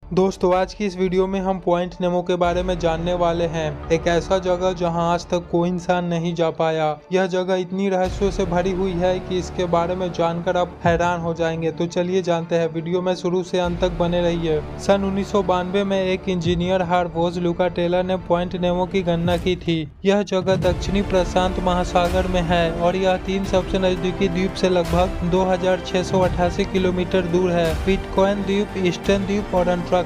दोस्तों आज की इस वीडियो में हम पॉइंट नेमो के बारे में जानने वाले हैं। एक ऐसा जगह जहां आज तक कोई इंसान नहीं जा पाया। यह जगह इतनी रहस्यों से भरी हुई है कि इसके बारे में जानकर आप हैरान हो जाएंगे। तो चलिए जानते हैं, वीडियो में शुरू से अंत तक बने रहिए। सन 1992 में एक इंजीनियर हार्वोज लुका टेलर ने पॉइंट नेमो की गणना की थी। यह जगह दक्षिणी प्रशांत महासागर में है और यह 3 सबसे नजदीकी द्वीप से लगभग 2688 किलोमीटर दूर है। बिटकॉइन द्वीप, ईस्टर्न द्वीप और अंटार्कटिका।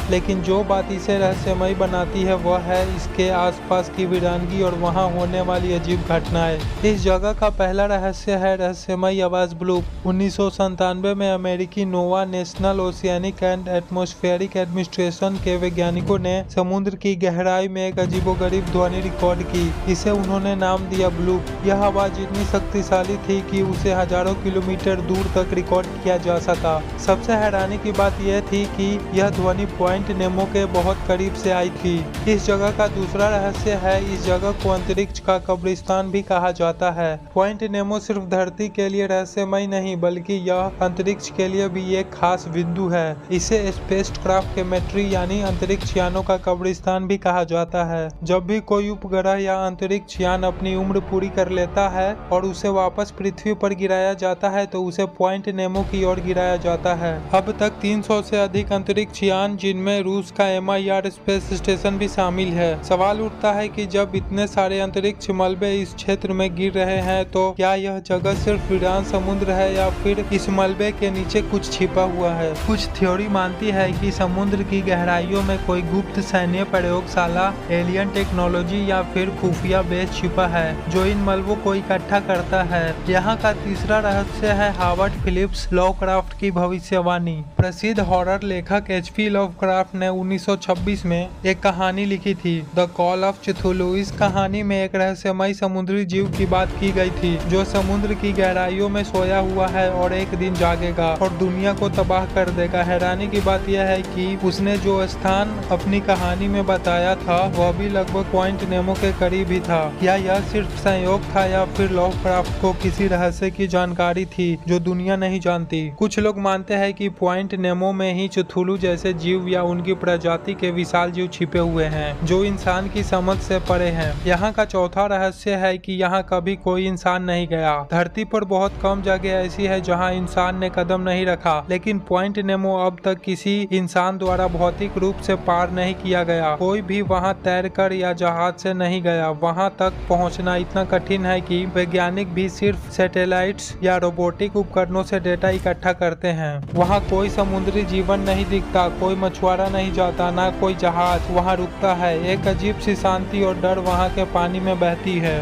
लेकिन जो बात इसे रहस्यमय बनाती है वह है इसके आसपास की वीरानगी और वहां होने वाली अजीब घटनाएं। इस जगह का पहला रहस्य है रहस्यमय आवाज ब्लूप। 1997 में अमेरिकी NOAA National Oceanic and Atmospheric Administration के वैज्ञानिकों ने समुद्र की गहराई में एक अजीबोगरीब ध्वनि रिकॉर्ड की। इसे उन्होंने नाम दिया ब्लूप। यह आवाज इतनी शक्तिशाली थी कि उसे हजारों किलोमीटर दूर तक रिकॉर्ड किया जा सका। सबसे हैरानी की बात यह थी कि यह ध्वनि पॉइंट नेमो के बहुत करीब से आई थी। इस जगह का दूसरा रहस्य है, इस जगह को अंतरिक्ष का कब्रिस्तान भी कहा जाता है। पॉइंट नेमो सिर्फ धरती के लिए रहस्यमय नहीं बल्कि यह अंतरिक्ष के लिए भी एक खास बिंदु है। इसे स्पेसक्राफ्ट केमिस्ट्री यानी अंतरिक्ष यानों का कब्रिस्तान भी कहा जाता है। जब भी कोई उपग्रह या अंतरिक्ष यान अपनी उम्र पूरी कर लेता है और उसे वापस पृथ्वी पर गिराया जाता है तो उसे पॉइंट नेमो की ओर गिराया जाता है। अब तक 300 से अधिक अंतरिक्ष यान, जिनमें रूस का MIR स्पेस स्टेशन भी शामिल है। सवाल उठता है कि जब इतने सारे अंतरिक्ष मलबे इस क्षेत्र में गिर रहे हैं तो क्या यह जगह सिर्फ वीरान समुद्र है या फिर इस मलबे के नीचे कुछ छिपा हुआ है। कुछ थ्योरी मानती है कि समुद्र की गहराइयों में कोई गुप्त सैन्य प्रयोगशाला, एलियन टेक्नोलॉजी या फिर खुफिया बेस छिपा है जो इन मलबों को इकट्ठा करता है। यहाँ का तीसरा रहस्य है हावर्ड फिलिप्स लवक्राफ्ट की भविष्यवाणी। प्रसिद्ध हॉरर लेखक HP लवक्राफ्ट ने 1926 में एक कहानी लिखी थी, द कॉल ऑफ चुथुलू। इस कहानी में एक रहस्यमय समुद्री जीव की बात की गई थी जो समुद्र की गहराइयों में सोया हुआ है और एक दिन जागेगा और दुनिया को तबाह कर देगा। हैरानी की बात यह है कि उसने जो स्थान अपनी कहानी में बताया था वह भी लगभग पॉइंट नेमो के करीब ही था। क्या यह सिर्फ संयोग था या फिर लवक्राफ्ट को किसी रहस्य की जानकारी थी जो दुनिया नहीं जानती। कुछ लोग मानते हैं कि पॉइंट नेमो में ही चुथुलू जैसे जीव या उनकी प्रजाति के विशाल जीव छिपे हुए हैं जो इंसान की समझ से परे हैं। यहाँ का चौथा रहस्य है कि यहाँ कभी कोई इंसान नहीं गया। धरती पर बहुत कम जगह ऐसी है जहाँ इंसान ने कदम नहीं रखा, लेकिन पॉइंट नेमो अब तक किसी इंसान द्वारा भौतिक रूप से पार नहीं किया गया। कोई भी वहाँ तैरकर या जहाज से नहीं गया। वहाँ तक पहुँचना इतना कठिन है कि वैज्ञानिक भी सिर्फ सैटेलाइट्स या रोबोटिक उपकरणों से डेटा इकट्ठा करते हैं। वहाँ कोई समुद्री जीवन नहीं दिखता, कोई मछुआरा नहीं जाता, ना कोई जहाज वहां रुकता है। एक अजीब सी शांति और डर वहां के पानी में बहती है।